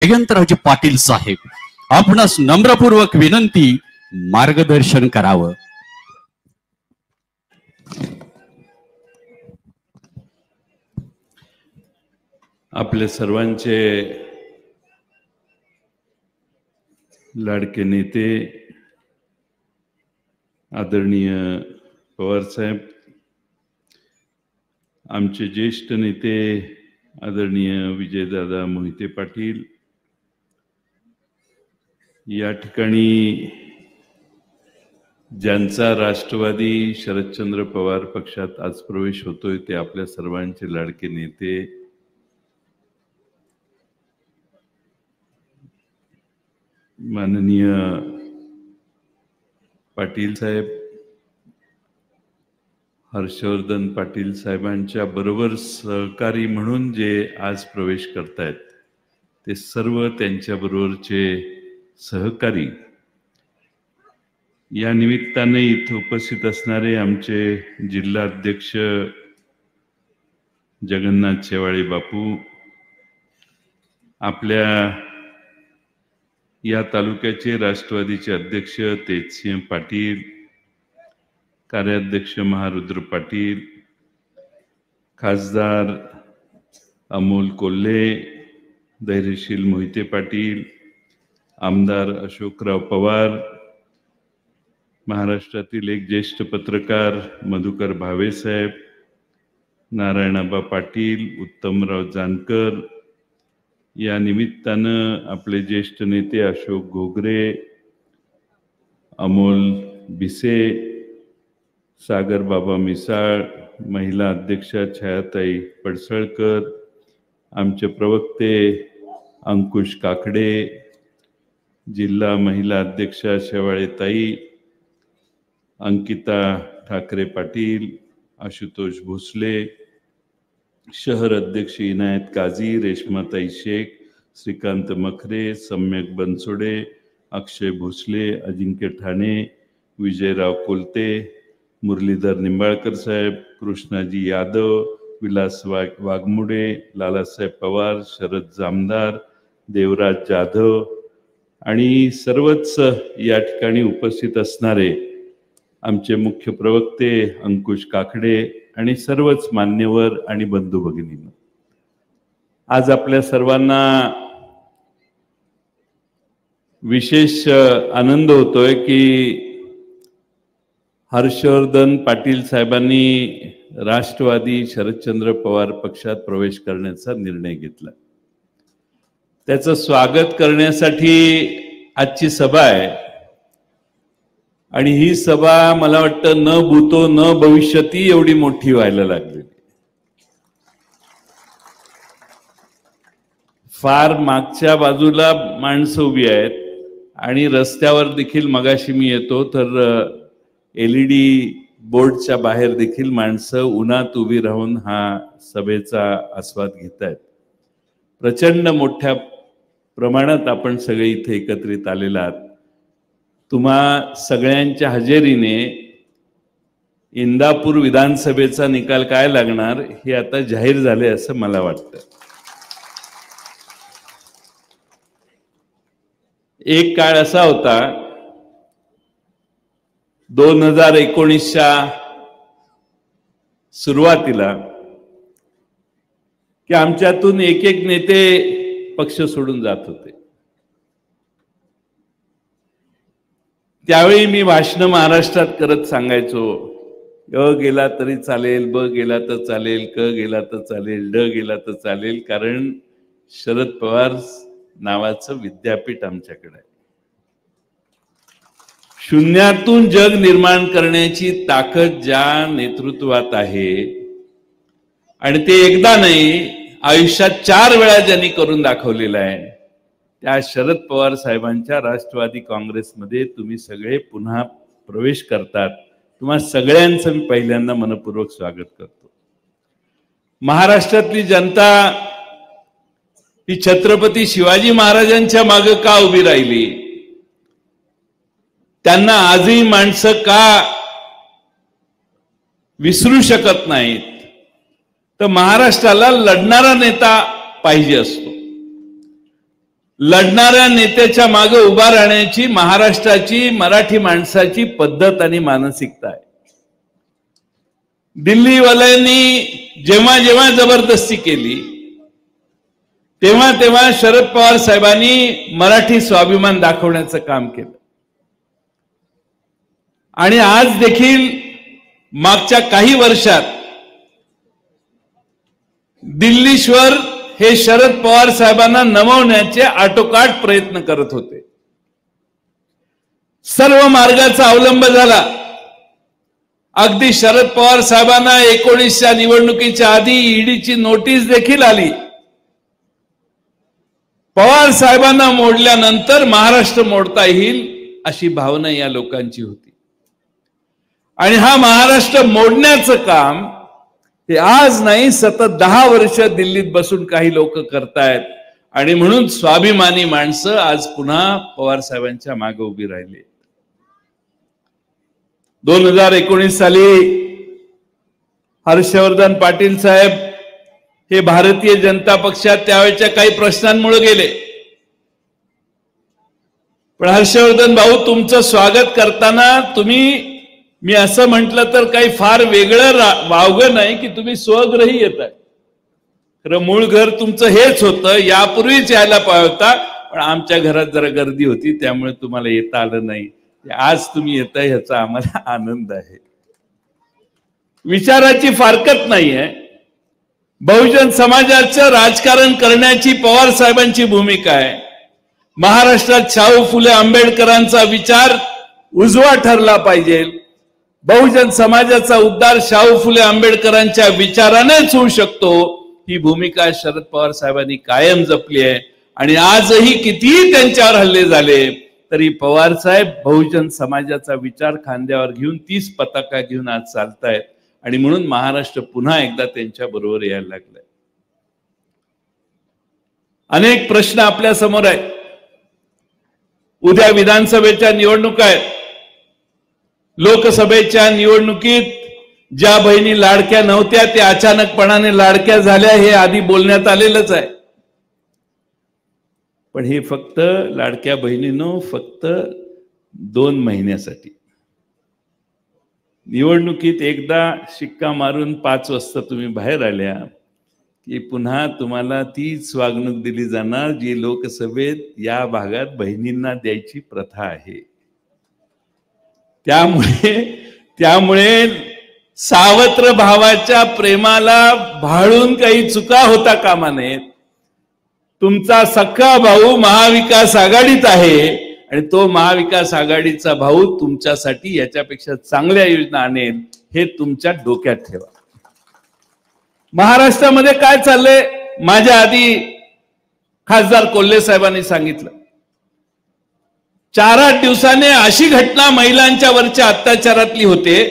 जयंतरावजी पाटील साहेब आपणास नम्रपूर्वक विनंती, मार्गदर्शन करावं. आपले सर्वांचे लाडके नेते आदरणीय पवार साहेब, आमचे ज्येष्ठ नेते आदरणीय विजयदादा मोहिते पाटील, या ठिकाणी ज्यांचा राष्ट्रवादी शरदचंद्र पवार पक्षात आज प्रवेश होतोय ते आपल्या सर्वांचे लाडके नेते माननीय पाटील साहेब, हर्षवर्धन पाटील साहेबांच्या बरोबर सहकारी म्हणून जे आज प्रवेश करतायत ते सर्व त्यांच्या बरोबरचे सहकारी, या निमित्ताने इथे उपस्थित असणारे आमचे जिल्हा अध्यक्ष जगन्नाथ शेवाळे बापू, आपल्या या तालुक्याचे राष्ट्रवादीचे अध्यक्ष तेजसिंह पाटील, कार्याध्यक्ष महारुद्र पाटील, खासदार अमोल कोल्हे, धैर्यशील मोहिते पाटील, आमदार अशोकराव पवार, महाराष्ट्रातील एक ज्येष्ठ पत्रकार मधुकर भावे साहेब, नारायणाबा पाटील, उत्तमराव जानकर, या निमित्तानं आपले ज्येष्ठ नेते अशोक घोगरे, अमोल भिसे, सागर बाबा मिसाळ, महिला अध्यक्षा छायाताई पडसळकर, आमचे प्रवक्ते अंकुश काकडे, जिल्हा महिला अध्यक्षा शेवाळेताई, अंकिता ठाकरे पाटील, आशुतोष भोसले, शहर अध्यक्ष इनायत काझी, रेश्माताई शेख, श्रीकांत मखरे, सम्यक बनसोडे, अक्षय भोसले, अजिंक्य ठाणे, विजयराव कोलते, मुरलीधर निंबाळकर साहेब, कृष्णाजी यादव, विलास वाघमुडे, लालासाहेब पवार, शरद जामदार, देवराज जाधव आणि सर्वच या ठिकाणी उपस्थित असणारे आमचे मुख्य प्रवक्ते अंकुश काकडे आणि सर्वच मान्यवर आणि बंधू भगिनींनो, आज आपल्या सर्वांना विशेष आनंद होतोय की हर्षवर्धन पाटील साहेबांनी राष्ट्रवादी शरदचंद्र पवार पक्षात प्रवेश करण्याचा निर्णय घेतला. त्याचं स्वागत करण्यासाठी आजची सभा आहे आणि ही सभा मला वाटतं न भूतो न भविष्यती एवढी मोठी व्हायला लागलेली. फार मागच्या बाजूला माणसं उभी आहेत आणि रस्त्यावर देखील मगाशी मी येतो तर LED बोर्डच्या बाहेर देखील माणसं उन्हात उभी राहून हा सभेचा आस्वाद घेत आहेत. प्रचंड मोठ्या प्रमाणात आपण सगळे इथे एकत्रित आलेला आहात. तुम्हा सगळ्यांच्या हजेरीने इंदापूर विधानसभेचा निकाल काय लागणार हे आता जाहीर झाले असं मला वाटतं. एक काळ असा होता 2019च्या सुरुवातीला की आमच्यातून एक एक नेते पक्ष सोडून जात होते. त्यावेळी मी भाषण महाराष्ट्रात करत सांगायचो, ग गेला तरी चालेल, ब गेला तर चालेल, क गेला तर चालेल, ड गेला तर चालेल, कारण शरद पवार नावाचं विद्यापीठ आमच्याकडे आहे. शून्यातून जग निर्माण करण्याची ताकद ज्या नेतृत्वात आहे आणि ते एकदा नाही आयुष्यात 4 वेळा ज्यांनी करून दाखवलेलं आहे, त्या शरद पवार साहेबांच्या राष्ट्रवादी काँग्रेसमध्ये तुम्ही सगळे पुन्हा प्रवेश करतात. तुम्हा सगळ्यांचं मी पहिल्यांदा मनपूर्वक स्वागत करतो. महाराष्ट्रातली जनता ही छत्रपती शिवाजी महाराजांच्या मागे का उभी राहिली, त्यांना आजही माणसं का विसरू शकत नाहीत, तर महाराष्ट्राला लढणारा नेता पाहिजे असतो. लढणाऱ्या नेत्याच्या मागे उभा राहण्याची महाराष्ट्राची मराठी माणसाची पद्धत आणि मानसिकता आहे. दिल्लीवाल्यांनी जेव्हा जेव्हा जबरदस्ती केली तेव्हा तेव्हा शरद पवार साहेबांनी मराठी स्वाभिमान दाखवण्याचं काम केलं. आणि आज देखील मागच्या काही वर्षात दिल्लीश्वर हे शरद पवार साहेबांना नमवण्याचे आटोकाट प्रयत्न करत होते. सर्व मार्गाचा अवलंब झाला. अगदी शरद पवार साहेबांना 19च्या निवडणुकीच्या आधी ईडीची नोटीस देखील आली. पवार साहेबांना मोडल्यानंतर महाराष्ट्र मोडता येईल अशी भावना या लोकांची होती. आणि हा महाराष्ट्र मोडण्याचं काम हे आज नाही, सतत 10 वर्ष दिल्लीत बसून काही लोक करतायत. आणि म्हणून स्वाभिमानी माणसं आज पुन्हा पवार साहेबांच्या मागे उभी राहिली. 2019 साली हर्षवर्धन पाटील साहेब हे भारतीय जनता पक्षात त्यावेळच्या काही प्रश्नांमुळे गेले. पण हर्षवर्धन भाऊ, तुमचं स्वागत करताना मी असं म्हटलं तर काही फार वेगळं वावगं नाही की तुम्ही स्वगृही येत आहे. खरं मूळ घर तुमचं हेच होतं, यापूर्वीच यायला पाहिजे होता, पण आमच्या घरात जरा गर्दी होती त्यामुळे तुम्हाला येता आलं नाही. आज तुम्ही येताय ह्याचा आम्हाला आनंद आहे. विचाराची फारकत नाहीये. बहुजन समाजाचं राजकारण करण्याची पवार साहेबांची भूमिका आहे. महाराष्ट्रात शाहू फुले आंबेडकरांचा विचार उजवा ठरला पाहिजे. बहुजन समाजाचा उद्धार शाहू फुले आंबेडकरांच्या विचारानेच होऊ शकतो, ही भूमिका शरद पवार साहेबांनी कायम जपली आहे. आणि आजही कितीही त्यांच्यावर हल्ले झाले तरी पवार साहेब बहुजन समाजाचा विचार खांद्यावर घेऊन 30 पताका घेऊन आज चालतायत. आणि म्हणून महाराष्ट्र पुन्हा एकदा त्यांच्या बरोबर यायला लागलाय. अनेक प्रश्न आपल्या समोर आहेत. उद्या विधानसभेच्या निवडणुका आहेत. लोकसभेच्या निवडणुकीत ज्या बहिणी लाडक्या नव्हत्या त्या अचानकपणाने लाडक्या झाल्या हे आधी बोलण्यात आलेलंच आहे. पण हे फक्त लाडक्या बहिणींनो फक्त 2 महिन्यासाठी. निवडणुकीत एकदा शिक्का मारून 5 वाजता तुम्ही बाहेर आल्या की पुन्हा तुम्हाला तीच वागणूक दिली जाणार जी लोकसभेत या भागात बहिणींना द्यायची प्रथा आहे. त्यामुळे सावत्र भावाच्या प्रेमाला भाळून काही चुका होता कामा नयेत. तुमचा सख्खा भाऊ महाविकास आघाडीत आहे आणि तो महाविकास आघाडीचा भाऊ तुमच्यासाठी याच्यापेक्षा चांगल्या योजना आणेल हे तुमच्या डोक्यात ठेवा. महाराष्ट्रामध्ये काय चाललंय माझ्या आधी खासदार कोल्हे साहेबांनी सांगितलं. 4-8 दिवसाने अशी घटना महिलांच्या वरच्या अत्याचारातली होते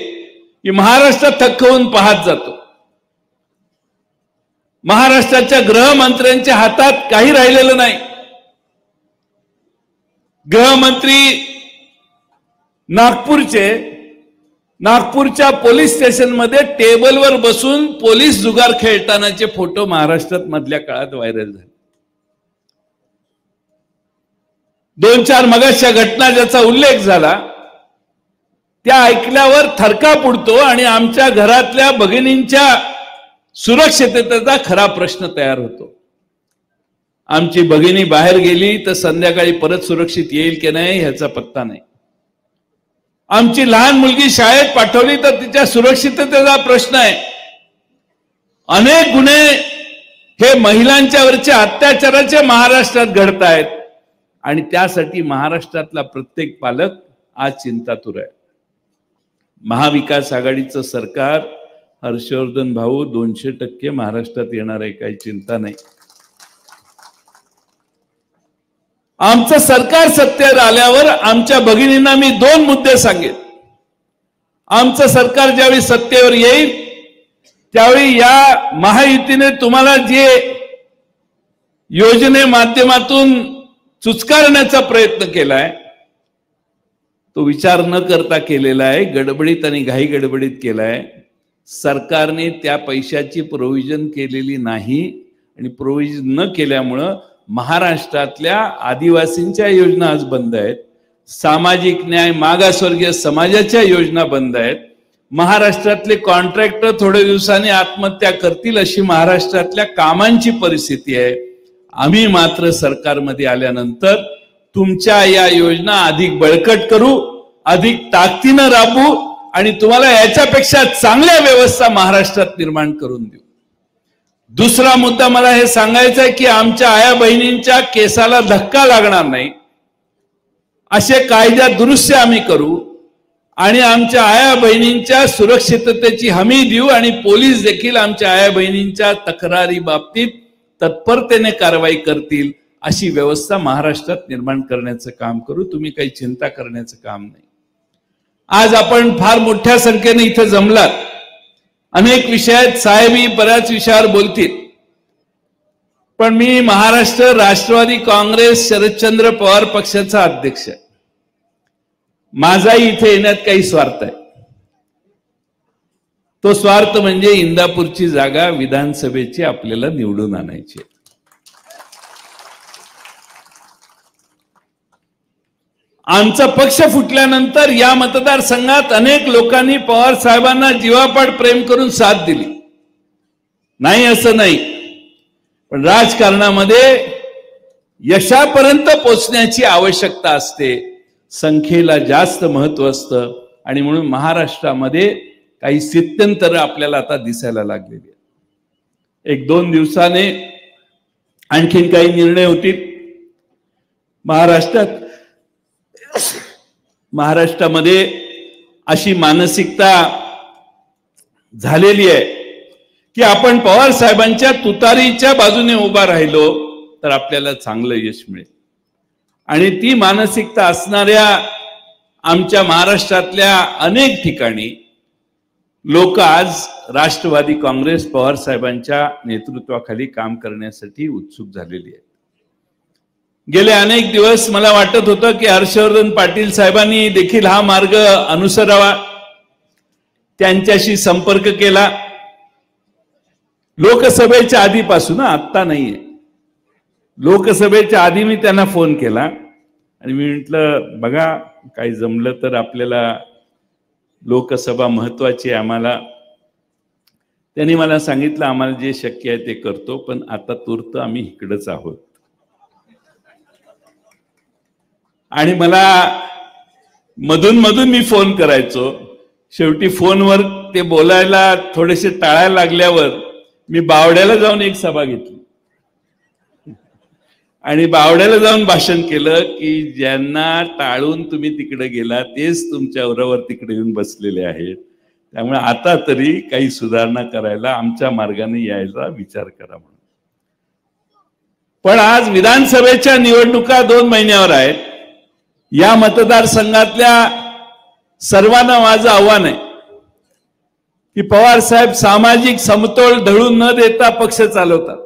की महाराष्ट्र थक्क होऊन पाहत जातो. महाराष्ट्राच्या गृहमंत्र्यांच्या हातात काही राहिलेलं नाही. गृहमंत्री नागपूरच्या पोलीस स्टेशनमध्ये टेबलवर बसून पोलीस जुगार खेळतानाचे फोटो महाराष्ट्रात मधल्या काळात व्हायरल झाले. 2-4 मगाच्या घटना ज्याचा उल्लेख झाला त्या ऐकल्यावर थरकाप उडतो आणि आमच्या घरातल्या भगिनींच्या सुरक्षिततेचा खरा प्रश्न तयार होतो. आमची भगिनी बाहेर गेली तर संध्याकाळी परत सुरक्षित येईल की नाही ह्याचा पत्ता नाही. आमची लहान मुलगी शाळेत पाठवली तर तिच्या सुरक्षिततेचा प्रश्न आहे. अनेक गुन्हे हे महिलांच्यावरच्या अत्याचाराचे महाराष्ट्रात घडत आहेत आणि त्यासाठी महाराष्ट्रातला प्रत्येक पालक आज चिंतातुर आहे. महाविकास आघाडीचं सरकार हर्षवर्धन भाऊ 200% महाराष्ट्रात येणार आहे, काही चिंता नाही. आमचं सरकार सत्तेवर आल्यावर आमच्या भगिनींना मी 2 मुद्दे सांगेन. आमचं सरकार ज्यावेळी सत्तेवर येईल त्यावेळी या महायुतीने तुम्हाला जे योजने माध्यमातून चुचकारण्याचा प्रयत्न केलाय तो विचार न करता केलेला आहे. गडबडीत आणि घाई गडबडीत केलाय. सरकारने त्या पैशाची प्रोव्हिजन केलेली नाही आणि प्रोव्हिजन न केल्यामुळं महाराष्ट्रातल्या आदिवासींच्या योजना आज बंद आहेत, सामाजिक न्याय मागासवर्गीय समाजाच्या योजना बंद आहेत, महाराष्ट्रातले कॉन्ट्रॅक्टर थोड्या दिवसांनी आत्महत्या करतील अशी महाराष्ट्रातल्या कामांची परिस्थिती आहे. आम्ही मात्र सरकारमध्ये आल्यानंतर तुमच्या या योजना अधिक बळकट करू, अधिक ताकदीनं राबवू आणि तुम्हाला याच्यापेक्षा चांगल्या व्यवस्था महाराष्ट्रात निर्माण करून देऊ. दुसरा मुद्दा मला हे सांगायचं आहे की आमच्या आया बहिणींच्या केसाला धक्का लागणार नाही असे कायदा दुरुस्ती आम्ही करू आणि आमच्या आया बहिणींच्या सुरक्षिततेची हमी देऊ आणि पोलीस देखील आमच्या आया बहिणींच्या तक्रारी बाबतीत तत्परतेने कारवाई करतील अशी व्यवस्था महाराष्ट्रात निर्माण करण्याचं काम करू. तुम्ही काही चिंता करण्याचं काम नाही. आज आपण फार मोठ्या संख्येने इथे जमलात. अनेक विषयात साहेबही बऱ्याच विषयावर बोलतील, पण मी महाराष्ट्र राष्ट्रवादी काँग्रेस शरदचंद्र पवार पक्षाचा अध्यक्ष आहे. माझाही इथे येण्यात काही स्वार्थ आहे. तो स्वार्थ म्हणजे इंदापूरची जागा विधानसभेची आपल्याला निवडून आणायची. आमचा पक्ष फुटल्यानंतर या मतदारसंघात अनेक लोकांनी पवार साहेबांना जीवापाड प्रेम करून साथ दिली, नाही असं नाही, पण राजकारणामध्ये यशापर्यंत पोचण्याची आवश्यकता असते, संख्येला जास्त महत्व असतं आणि म्हणून महाराष्ट्रामध्ये काही स्थित्यंतर आपल्याला आता दिसायला लागलेली आहे. 1-2 दिवसाने आणखीन काही निर्णय होतील. महाराष्ट्रामध्ये अशी मानसिकता झालेली आहे की आपण पवार साहेबांच्या तुतारीच्या बाजूने उभा राहिलो तर आपल्याला चांगलं यश मिळेल. आणि ती मानसिकता असणाऱ्या आमच्या महाराष्ट्रातल्या अनेक ठिकाणी लोक आज राष्ट्रवादी काँग्रेस पवार साहेबांच्या नेतृत्वाखाली काम करण्यासाठी उत्सुक झालेली आहेत. गेले अनेक दिवस मला वाटत होतं की हर्षवर्धन पाटील साहेबांनी देखील हा मार्ग अनुसरावा, त्यांच्याशी संपर्क केला. लोकसभेच्या आधीपासून, आत्ता नाहीये, लोकसभेच्या आधी मी त्यांना फोन केला आणि मी म्हटलं बघा काही जमलं तर आपल्याला लोकसभा महत्वाची आहे आम्हाला. त्यांनी मला सांगितलं आम्हाला जे शक्य आहे ते करतो, पण आता तूर्त आम्ही इकडंच आहोत. आणि मला मधून मधून मी फोन करायचो. शेवटी फोनवर ते बोलायला थोडेसे टाळायला लागल्यावर मी बावड्याला जाऊन एक सभा घेतली आणि बावड्याला जाऊन भाषण केलं की ज्यांना टाळून तुम्ही तिकडे गेला तेच तुमच्या उरावर तिकडे येऊन बसलेले आहेत, त्यामुळे आता तरी काही सुधारणा करायला आमच्या मार्गाने यायला विचार करा म्हणून. पण आज विधानसभेच्या निवडणुका 2 महिन्यावर आहेत. या मतदारसंघातल्या सर्वांना माझं आव्हान आहे की पवार साहेब सामाजिक समतोल ढळून न देता पक्ष चालवतात.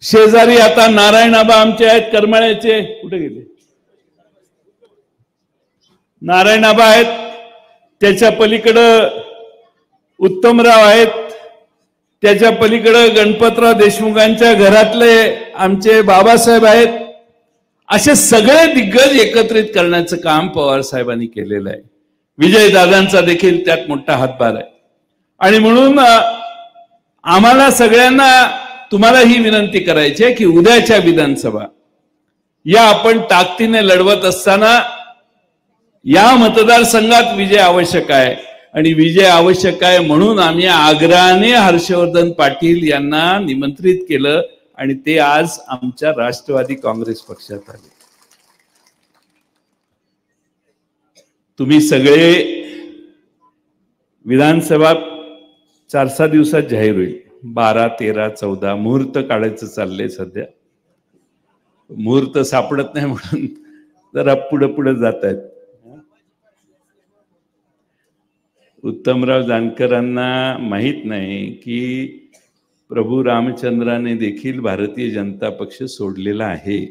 शेजारी आता नारायणाबा आमचे आहेत करमाळ्याचे, कुठे गेले, नारायणाबा आहेत, त्याच्या पलीकडं उत्तमराव आहेत, त्याच्या पलीकडं गणपतराव देशमुखांच्या घरातले आमचे बाबासाहेब आहेत. असे सगळे दिग्गज एकत्रित करण्याचं काम पवार साहेबांनी केलेलं आहे. विजयदादांचा देखील त्यात मोठा हातभार आहे. आणि म्हणून आम्हाला सगळ्यांना तुम्हाला ही विनंती करायची आहे की उद्याच्या विधानसभा या आपण ताकदीने लढवत असताना या मतदारसंघात विजय आवश्यक आहे. आणि विजय आवश्यक आहे म्हणून आम्ही आग्रहाने हर्षवर्धन पाटील यांना निमंत्रित केलं आणि ते आज आमच्या राष्ट्रवादी काँग्रेस पक्षात आले. तुम्ही सगळे विधानसभा 4-6 दिवसात जाहीर होईल. 12, 13, 14 मुहूर्त काढायचं चाललंय. सध्या मुहूर्त सापडत नाही म्हणून जरा पुढे जात आहेत. उत्तमराव जानकरांना माहित नाही की प्रभू रामचंद्राने देखील भारतीय जनता पक्ष सोडलेला आहे.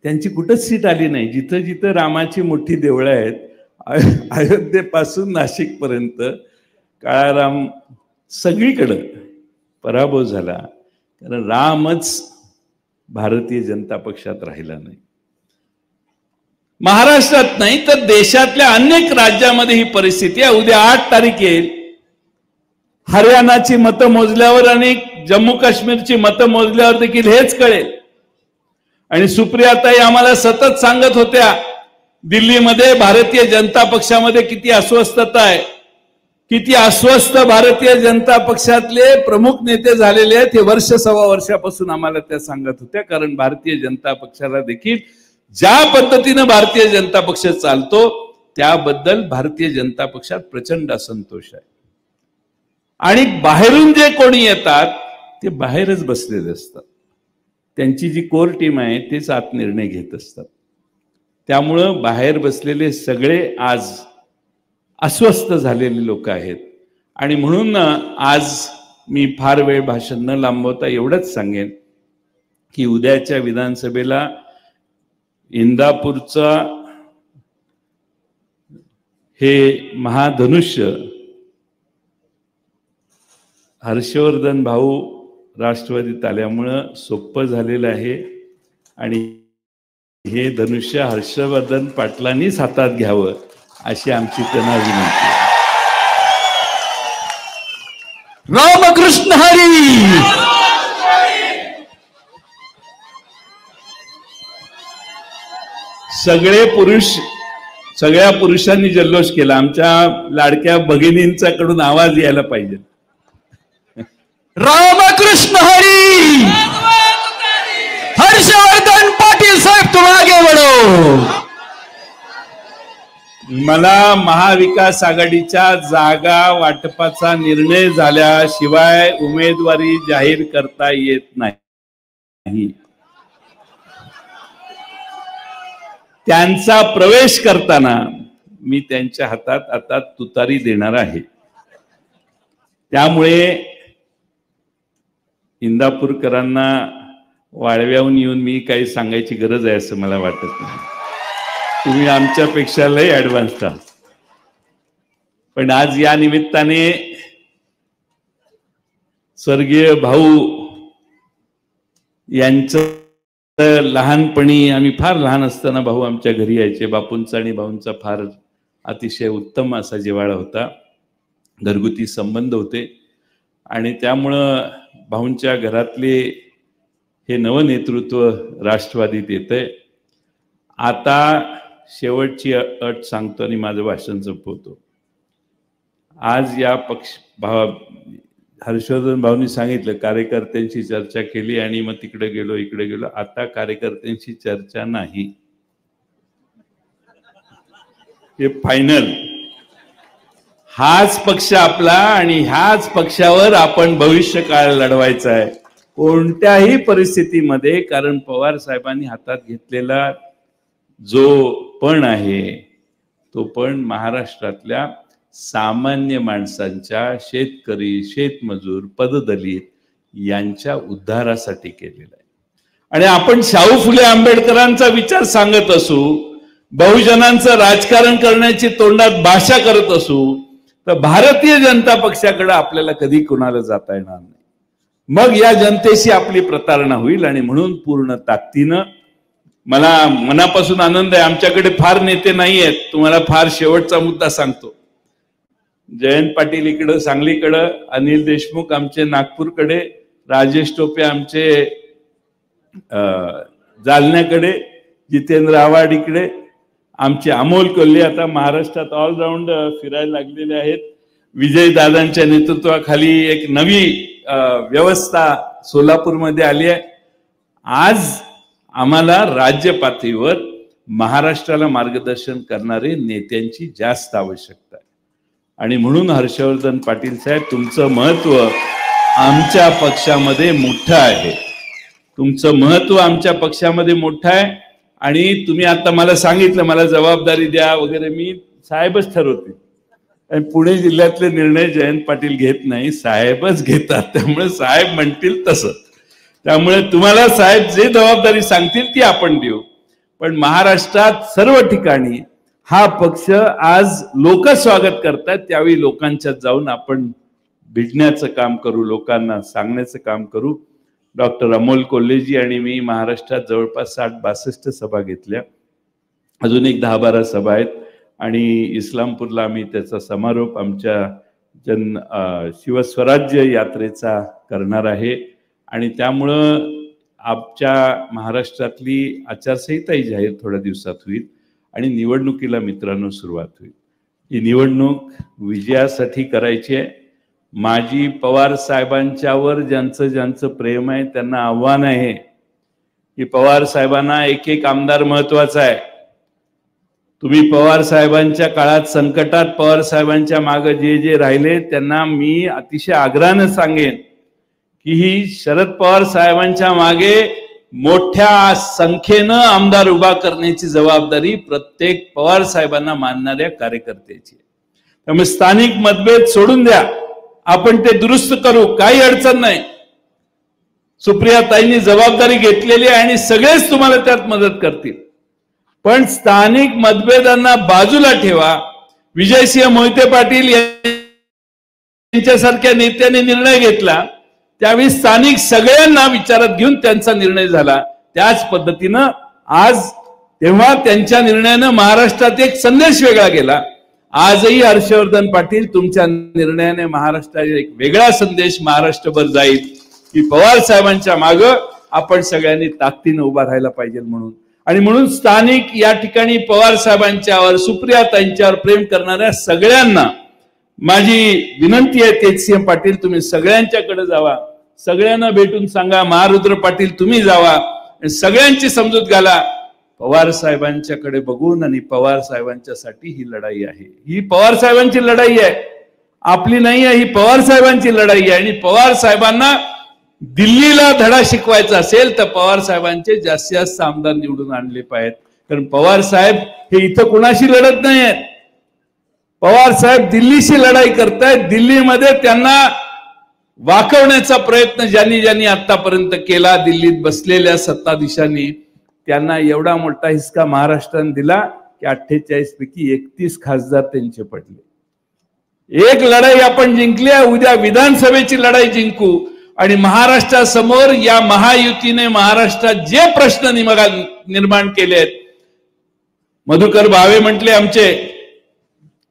त्यांची कुठंच सीट आली नाही. जिथं जिथं रामाची मोठी देवळं आहेत अयोध्येपासून नाशिक पर्यंत काळाराम सगळीकडं पराभव झाला. कारण रामच भारतीय जनता पक्षात राहिला नाही. महाराष्ट्रात नाही तर देशातल्या अनेक राज्यामध्ये ही परिस्थिती आहे. उद्या 8 तारीख येईल, हरियाणाची मतं मोजल्यावर आणि जम्मू काश्मीरची मतं मोजल्यावर देखील हेच कळेल. आणि सुप्रियाताई आम्हाला सतत सांगत होत्या दिल्लीमध्ये भारतीय जनता पक्षामध्ये किती अस्वस्थता आहे, किती अस्वस्थ भारतीय जनता पक्षातले प्रमुख नेते झालेले आहेत हे वर्ष सव्वा वर्षापासून आम्हाला त्या सांगत होत्या. कारण भारतीय जनता पक्षाला देखील ज्या पद्धतीनं भारतीय जनता पक्ष चालतो त्याबद्दल भारतीय जनता पक्षात प्रचंड असंतोष आहे. आणि बाहेरून जे कोणी येतात ते बाहेरच बसलेले असतात. त्यांची जी कोर टीम आहे तेच आत निर्णय घेत असतात. त्यामुळं बाहेर बसलेले सगळे आज अस्वस्थ झालेले लोक आहेत. आणि म्हणून आज मी फार वेळ भाषण न लांबवता एवढंच सांगेन की उद्याच्या विधानसभेला इंदापूरचा हे महाधनुष्य हर्षवर्धन भाऊ राष्ट्रवादीत आल्यामुळं सोपं झालेलं आहे. आणि हे धनुष्य हर्षवर्धन पाटलांनीच हातात घ्यावं अशी आमची त्यांना विनंती आहे. रामकृष्ण हरी. सगळ्या पुरुषांनी जल्लोष केला. आमच्या लाडक्या भगिनींच्याकडून आवाज यायला पाहिजे. रामकृष्ण हरी. हर्षवर्धन पाटील साहेब तुम आगे बढ़ो. मला महाविकास आघाडीच्या जागा वाटपाचा निर्णय झाल्याशिवाय उमेदवारी जाहीर करता येत नाही. त्यांचा प्रवेश करताना मी त्यांच्या हातात आता तुतारी देणार आहे. त्यामुळे इंदापूरकरांना वाळव्याहून येऊन मी काही सांगायची गरज आहे असं मला वाटत नाही. तुम्ही आमच्यापेक्षा लय ऍडव्हान्स आहात. पण आज या निमित्ताने स्वर्गीय भाऊ यांचं लहानपणी, आम्ही फार लहान असताना भाऊ आमच्या घरी यायचे. बापूंचा आणि भाऊंचा फार अतिशय उत्तम असा जिव्हाळा होता, घरगुती संबंध होते. आणि त्यामुळं भाऊंच्या घरातले हे नवनेतृत्व राष्ट्रवादीत येतंय. आता शेवटची अट सांगतो आणि माझं भाषण संपवतो. आज या हर्षवर्धन भाऊंनी सांगितलं कार्यकर्त्यांशी चर्चा केली आणि मग तिकडे गेलो इकडे गेलो. आता कार्यकर्त्यांशी चर्चा नाही, हे फायनल. हाच पक्ष आपला आणि ह्याच पक्षावर आपण भविष्य काळ लढवायचा आहे कोणत्याही परिस्थितीमध्ये. कारण पवार साहेबांनी हातात घेतलेला जो पण आहे तो पण महाराष्ट्रातल्या सामान्य माणसांच्या, शेतकरी, शेतमजूर, पददलित यांच्या उद्धारासाठी केलेला आहे. आणि आपण शाहू फुले आंबेडकरांचा विचार सांगत असू, बहुजनांचं राजकारण करण्याची तोंडात भाषा करत असू, तर भारतीय जनता पक्षाकडे आपल्याला कधी कोणाला जाता येणार नाही. मग या जनतेशी आपली प्रतारणा होईल. आणि म्हणून पूर्ण ताकदीनं मला मनापासून आनंद आहे. आमच्याकडे फार नेते नाही आहेत. तुम्हाला फार शेवटचा मुद्दा सांगतो. जयंत पाटील इकडं सांगलीकडं, अनिल देशमुख आमचे नागपूरकडे, राजेश टोपे आमचे जालन्याकडे, जितेंद्र आव्हाड इकडे, आमचे अमोल कोल्हे आता महाराष्ट्रात ऑलराऊंड फिरायला लागलेले आहेत. विजय दादांच्या नेतृत्वाखाली एक नवी व्यवस्था सोलापूरमध्ये आली आहे. आज आम्हाला राज्य पातळीवर महाराष्ट्राला मार्गदर्शन करणारे नेत्यांची जास्त आवश्यकता आहे. आणि म्हणून हर्षवर्धन पाटील साहेब, तुमचं महत्व आमच्या पक्षामध्ये मोठं आहे. तुमचं महत्व आमच्या पक्षामध्ये मोठं आहे. आणि तुम्ही आता मला सांगितलं मला जबाबदारी द्या वगैरे, मी साहेबच ठरवते. आणि पुणे जिल्ह्यातले निर्णय जयंत पाटील घेत नाही, साहेबच घेतात. त्यामुळे साहेब म्हणतील तसं. त्यामुळे तुम्हाला साहेब जे जबाबदारी सांगतील ती आपण देऊ. पण महाराष्ट्रात सर्व ठिकाणी हा पक्ष आज लोक स्वागत करतात. त्यावेळी लोकांच्यात जाऊन आपण भिडण्याचं काम करू, लोकांना सांगण्याचं काम करू. डॉक्टर अमोल कोल्हेजी आणि मी महाराष्ट्रात जवळपास 60-62 सभा घेतल्या. अजून एक 10-12 सभा आहेत आणि इस्लामपूरला आम्ही त्याचा समारोप आमच्या शिवस्वराज्य यात्रेचा करणार आहे. आणि त्यामुळं आमच्या महाराष्ट्रातली आचारसंहिताही जाहीर थोड्या दिवसात होईल आणि निवडणुकीला मित्रांनो सुरुवात होईल. ही निवडणूक विजयासाठी करायची आहे. माजी पवार साहेबांच्यावर ज्यांचं प्रेम आहे त्यांना आव्हान आहे की पवार साहेबांना एक एक आमदार महत्वाचा आहे. तुम्ही पवार साहेबांच्या काळात संकटात पवार साहेबांच्या मागे जे राहिले त्यांना मी अतिशय आग्रहाने सांगेन की ही शरद पवार साहेबांच्या मागे मोठ्या संख्येनं आमदार उभा करण्याची जबाबदारी प्रत्येक पवार साहेबांना मानणाऱ्या कार्यकर्त्याची. त्यामुळे स्थानिक मतभेद सोडून द्या, आपण ते दुरुस्त करू, काही अडचण नाही. सुप्रियाताईंनी जबाबदारी घेतलेली आहे आणि सगळेच तुम्हाला त्यात मदत करतील. पण स्थानिक मतभेदांना बाजूला ठेवा. विजयसिंह मोहिते पाटील यांच्यासारख्या नेत्याने निर्णय घेतला त्यावेळी स्थानिक सगळ्यांना विचारात घेऊन त्यांचा निर्णय झाला. त्याच पद्धतीनं आज तेव्हा त्यांच्या निर्णयानं महाराष्ट्रात एक संदेश वेगळा गेला. आजही हर्षवर्धन पाटील तुमच्या निर्णयाने महाराष्ट्रात एक वेगळा संदेश महाराष्ट्रभर जाईल की पवार साहेबांच्या मागे आपण सगळ्यांनी ताकदीने उभा राहायला पाहिजे म्हणून. आणि म्हणून स्थानिक या ठिकाणी पवार साहेबांच्यावर सुप्रियाताईंच्यावर प्रेम करणाऱ्या सगळ्यांना माझी विनंती आहे तेजसिंह पाटील तुम्ही सगळ्यांच्याकडे जावा, सगळ्यांना भेटून सांगा. महारुद्र पाटील तुम्ही जावा आणि सगळ्यांची समजूत घाला. पवार साहेबांच्याकडे बघून आणि पवार साहेबांच्यासाठी ही लढाई आहे. ही पवार साहेबांची लढाई आहे, आपली नाही आहे. ही पवार साहेबांची लढाई आहे आणि पवार साहेबांना दिल्लीला धडा शिकवायचा असेल तर पवार साहेबांचे जास्तीत जास्त आमदार निवडून आणले पाहिजेत. कारण पवार साहेब हे इथं कुणाशी लढत नाही आहेत. पवार साहेब दिल्लीशी लढाई करतायत. दिल्लीमध्ये त्यांना वाकवण्याचा प्रयत्न ज्यांनी आतापर्यंत केला, दिल्लीत बसलेल्या सत्ताधीशांनी त्यांना एवढा मोठा हिसका महाराष्ट्राने दिला की 48 पैकी 31 खासदार त्यांचे पडले. एक लढाई आपण जिंकली आहे, उद्या विधानसभेची लढाई जिंकू आणि महाराष्ट्रासमोर या महायुतीने महाराष्ट्रात जे प्रश्न निर्माण केले आहेत. मधुकर भावे म्हटले आमचे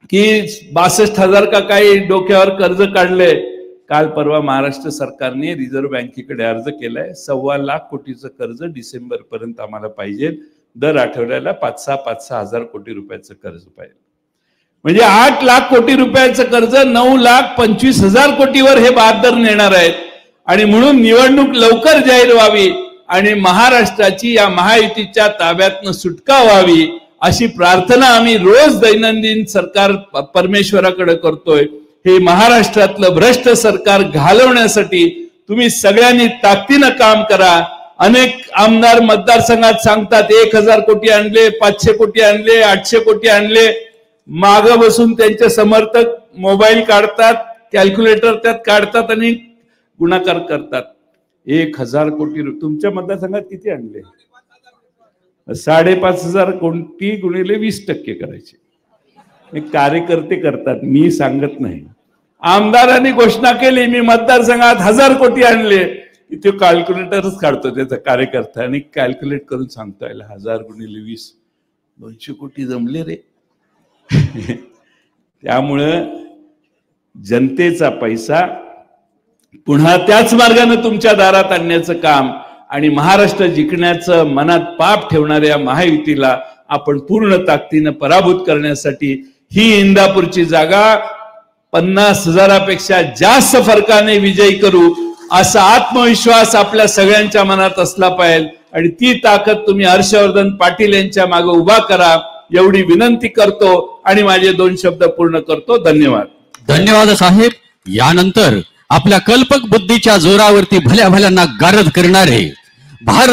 की 62,000 का काही डोक्यावर कर्ज काढले. काल परवा महाराष्ट्र सरकारने रिझर्व्ह बँकेकडे अर्ज केलाय 1.25 लाख कोटीचं कर्ज डिसेंबर पर्यंत आम्हाला पाहिजे. दर आठवड्याला 5-6 हजार कोटी रुपयाचं कर्ज पाहिजे. म्हणजे 8 लाख कोटी रुपयाचं कर्ज 9,25,000 कोटीवर हे बहादर नेणार आहेत. आणि म्हणून निवडणूक लवकर जाहीर व्हावी आणि महाराष्ट्राची या महायुतीच्या ताब्यातनं सुटका व्हावी अशी प्रार्थना आम्ही रोज दैनंदिन सरकार परमेश्वराकडे करतोय. हे महाराष्ट्रातलं भ्रष्ट सरकार घालवण्यासाठी तुम्ही सगळ्यांनी ताकदीनं काम करा. अनेक आमदार मतदारसंघात सांगतात 1,000 कोटी आणले, 500 कोटी आणले, 800 कोटी आणले. माग बसून त्यांचे समर्थक मोबाईल काढतात, कॅल्क्युलेटर त्यात काढतात आणि गुणाकार करतात. 1,000 कोटी तुमच्या मतदारसंघात किती आणले? 5,500 कोटी गुणिले 20% करायचे. कार्यकर्ते करतात, मी सांगत नाही. आमदारांनी घोषणा केली मी मतदारसंघात 1,000 कोटी आणले, तो कॅल्क्युलेटरच काढतो त्याचा कार्यकर्ता आणि कॅल्क्युलेट करून सांगतोय 1,000 गुणिले 20 200 कोटी जमले रे. त्यामुळं जनतेचा पैसा पुन्हा त्याच मार्गाने तुमच्या दारात आणण्याचं काम आणि महाराष्ट्र जिंकण्याचं मनात पाप ठेवणाऱ्या महायुतीला आपण पूर्ण ताकदीने पराभूत करण्यासाठी ही इंदापूरची जागा 50,000पेक्षा जास्त फरकाने विजयी करू असा आत्मविश्वास आपल्या सगळ्यांच्या मनात असला पाहिजे. आणि ती ताकद तुम्ही हर्षवर्धन पाटील यांच्या मागे उभा करा एवढी विनंती करतो आणि माझे 2 शब्द पूर्ण करतो. धन्यवाद. धन्यवाद साहेब. यानंतर आपल्या कल्पक बुद्धीच्या जोरावरती भल्या भल्यांना गारद करणारे भारत